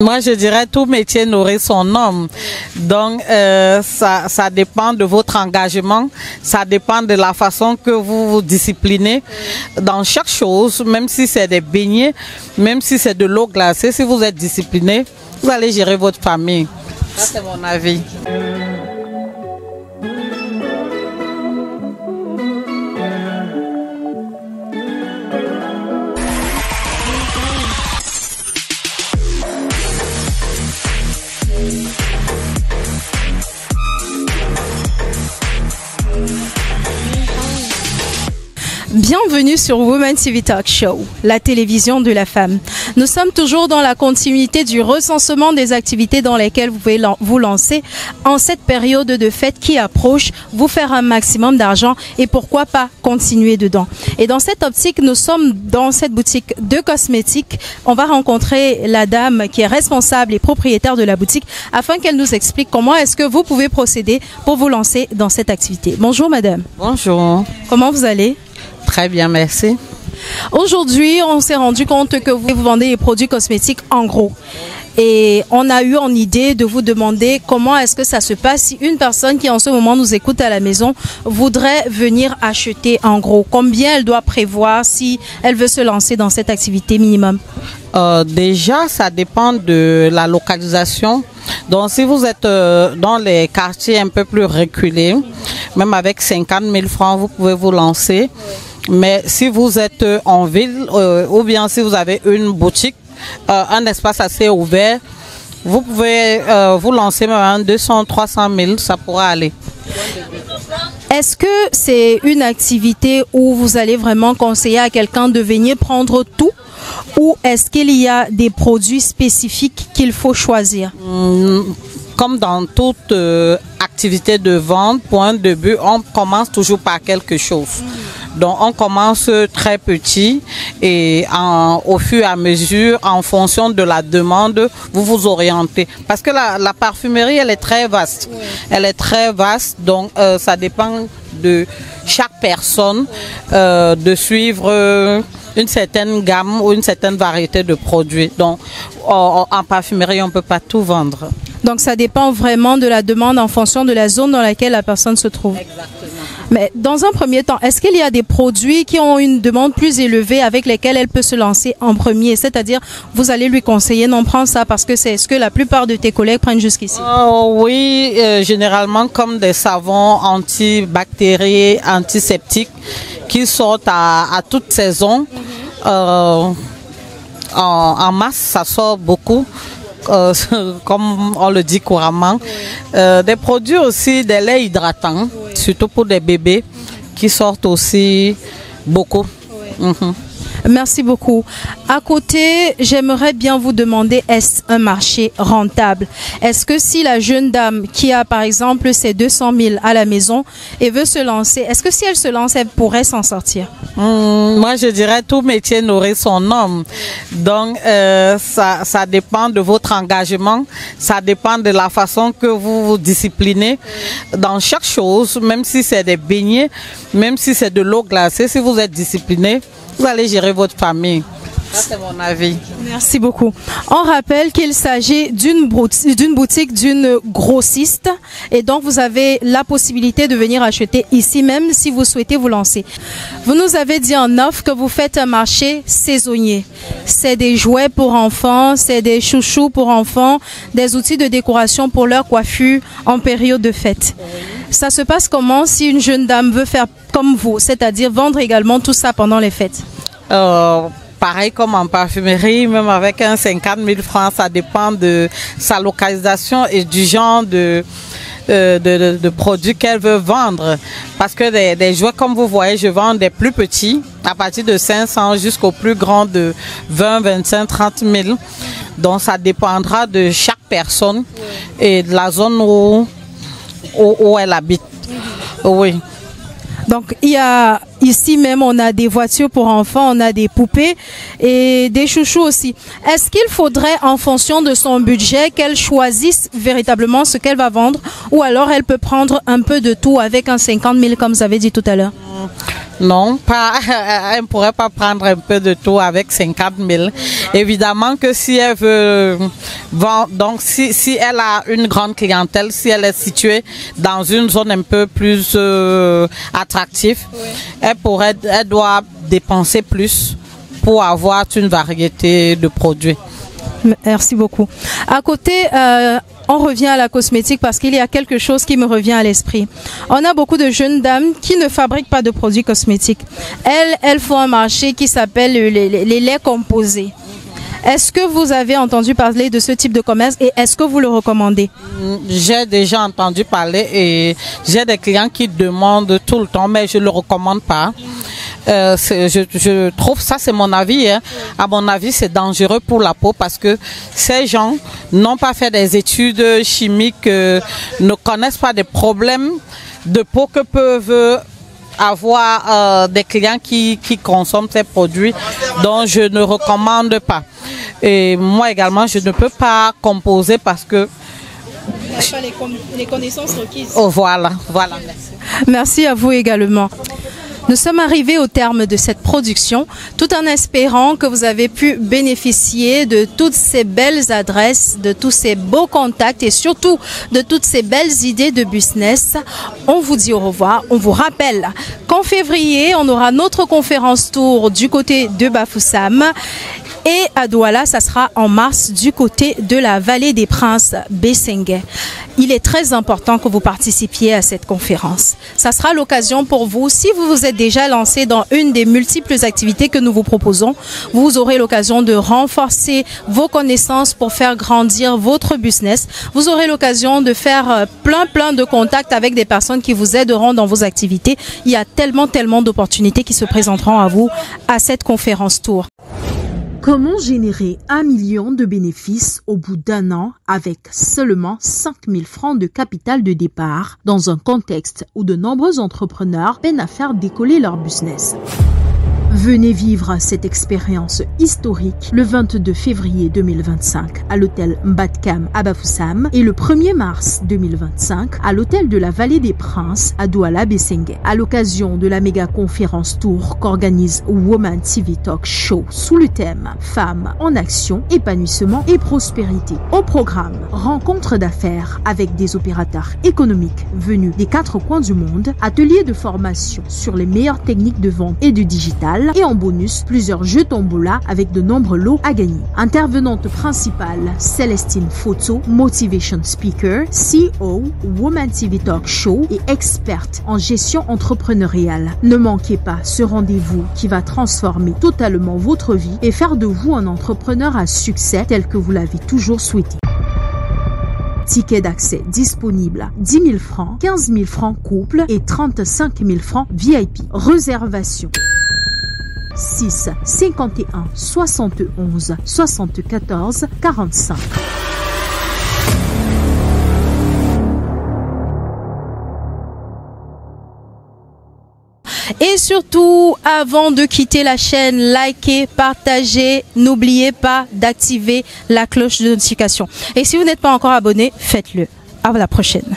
Moi, je dirais tout métier nourrit son homme. Donc, ça dépend de votre engagement, ça dépend de la façon que vous vous disciplinez dans chaque chose, même si c'est des beignets, même si c'est de l'eau glacée. Si vous êtes discipliné, vous allez gérer votre famille. Ça, c'est mon avis. Bienvenue sur Women TV Talk Show, la télévision de la femme. Nous sommes toujours dans la continuité du recensement des activités dans lesquelles vous pouvez vous lancer en cette période de fête qui approche, vous faire un maximum d'argent et pourquoi pas continuer dedans. Et dans cette optique, nous sommes dans cette boutique de cosmétiques. On va rencontrer la dame qui est responsable et propriétaire de la boutique afin qu'elle nous explique comment est-ce que vous pouvez procéder pour vous lancer dans cette activité. Bonjour madame. Bonjour. Comment vous allez? Très bien, merci. Aujourd'hui, on s'est rendu compte que vous vendez des produits cosmétiques en gros. Et on a eu en idée de vous demander comment est-ce que ça se passe si une personne qui en ce moment nous écoute à la maison voudrait venir acheter en gros. Combien elle doit prévoir si elle veut se lancer dans cette activité minimum? Déjà, ça dépend de la localisation. Donc, si vous êtes dans les quartiers un peu plus reculés, même avec 50 000 francs, vous pouvez vous lancer. Mais si vous êtes en ville ou bien si vous avez une boutique, un espace assez ouvert, vous pouvez vous lancer même à 200 300 000, ça pourra aller. Est-ce que c'est une activité où vous allez vraiment conseiller à quelqu'un de venir prendre tout ou est-ce qu'il y a des produits spécifiques qu'il faut choisir? Comme dans toute activité de vente, point de but, on commence toujours par quelque chose. Donc on commence très petit et au fur et à mesure, en fonction de la demande, vous vous orientez. Parce que la parfumerie, elle est très vaste. Elle est très vaste, donc ça dépend de chaque personne de suivre une certaine gamme ou une certaine variété de produits. Donc en parfumerie, on ne peut pas tout vendre. Donc ça dépend vraiment de la demande en fonction de la zone dans laquelle la personne se trouve. Exactement. Mais dans un premier temps, est-ce qu'il y a des produits qui ont une demande plus élevée avec lesquels elle peut se lancer en premier? C'est-à-dire, vous allez lui conseiller, non, prends ça parce que c'est ce que la plupart de tes collègues prennent jusqu'ici. Oui, généralement comme des savons antibactériens, antiseptiques qui sortent à toute saison. En masse, ça sort beaucoup. Comme on le dit couramment, des produits aussi, des laits hydratants, surtout pour des bébés, qui sortent aussi beaucoup. Merci beaucoup. À côté, j'aimerais bien vous demander, est-ce un marché rentable? Est-ce que si la jeune dame qui a par exemple ses 200 000 à la maison et veut se lancer, est-ce que si elle se lance, elle pourrait s'en sortir? Moi, je dirais tout métier nourrit son homme. Donc, ça dépend de votre engagement, ça dépend de la façon que vous vous disciplinez dans chaque chose, même si c'est des beignets, même si c'est de l'eau glacée, si vous êtes discipliné, vous allez gérer votre famille. Ça, c'est mon avis. Merci beaucoup. On rappelle qu'il s'agit d'une boutique, d'une grossiste. Et donc, vous avez la possibilité de venir acheter ici même si vous souhaitez vous lancer. Vous nous avez dit en offre que vous faites un marché saisonnier. C'est des jouets pour enfants, c'est des chouchous pour enfants, des outils de décoration pour leur coiffure en période de fête. Ça se passe comment si une jeune dame veut faire comme vous, c'est-à-dire vendre également tout ça pendant les fêtes? Pareil comme en parfumerie, même avec un 50 000 francs, ça dépend de sa localisation et du genre de produits qu'elle veut vendre. Parce que des jouets, comme vous voyez, je vends des plus petits, à partir de 500 jusqu'aux plus grands de 20, 25, 30 000. Donc ça dépendra de chaque personne et de la zone où elle habite. Oui. Donc, il y a ici même, on a des voitures pour enfants, on a des poupées et des chouchous aussi. Est-ce qu'il faudrait, en fonction de son budget, qu'elle choisisse véritablement ce qu'elle va vendre ou alors elle peut prendre un peu de tout avec un 50 000 comme vous avez dit tout à l'heure? Non, pas, elle ne pourrait pas prendre un peu de tout avec 50 000. Évidemment que si elle veut vendre, donc si elle a une grande clientèle, si elle est située dans une zone un peu plus attractive, elle doit dépenser plus pour avoir une variété de produits. Merci beaucoup. À côté, on revient à la cosmétique parce qu'il y a quelque chose qui me revient à l'esprit. On a beaucoup de jeunes dames qui ne fabriquent pas de produits cosmétiques. Elles font un marché qui s'appelle les laits composés. Est-ce que vous avez entendu parler de ce type de commerce et est-ce que vous le recommandez? J'ai déjà entendu parler et j'ai des clients qui demandent tout le temps, mais je ne le recommande pas. Je trouve, ça c'est mon avis, hein. À mon avis c'est dangereux pour la peau parce que ces gens n'ont pas fait des études chimiques, ne connaissent pas des problèmes de peau que peuvent avoir des clients qui consomment ces produits, donc je ne recommande pas. Et moi également je ne peux pas composer parce que les connaissances requises. Oh, voilà. Merci à vous également. Nous sommes arrivés au terme de cette production, tout en espérant que vous avez pu bénéficier de toutes ces belles adresses, de tous ces beaux contacts et surtout de toutes ces belles idées de business. On vous dit au revoir. On vous rappelle qu'en février, on aura notre conférence tour du côté de Bafoussam. Et à Douala, ça sera en mars du côté de la vallée des Princes, Bessengue. Il est très important que vous participiez à cette conférence. Ça sera l'occasion pour vous, si vous vous êtes déjà lancé dans une des multiples activités que nous vous proposons, vous aurez l'occasion de renforcer vos connaissances pour faire grandir votre business. Vous aurez l'occasion de faire plein de contacts avec des personnes qui vous aideront dans vos activités. Il y a tellement d'opportunités qui se présenteront à vous à cette conférence tour. Comment générer 1 million de bénéfices au bout d'un an avec seulement 5 000 francs de capital de départ dans un contexte où de nombreux entrepreneurs peinent à faire décoller leur business? Venez vivre cette expérience historique le 22 février 2025 à l'hôtel Mbatkam à Bafoussam et le 1er mars 2025 à l'hôtel de la Vallée des Princes à Douala Bessengue à l'occasion de la méga conférence tour qu'organise Woman TV Talk Show sous le thème Femmes en action, épanouissement et prospérité. Au programme, rencontres d'affaires avec des opérateurs économiques venus des 4 coins du monde, ateliers de formation sur les meilleures techniques de vente et de digital, et en bonus, plusieurs jeux tombola avec de nombreux lots à gagner. Intervenante principale, Célestine Photo, Motivation Speaker, CEO, Woman TV Talk Show et experte en gestion entrepreneuriale. Ne manquez pas ce rendez-vous qui va transformer totalement votre vie et faire de vous un entrepreneur à succès tel que vous l'avez toujours souhaité. Ticket d'accès disponible 10 000 francs, 15 000 francs couple et 35 000 francs VIP. Réservation 6 51 71 74 45. Et surtout, avant de quitter la chaîne, likez, partagez, n'oubliez pas d'activer la cloche de notification. Et si vous n'êtes pas encore abonné, faites-le. À la prochaine.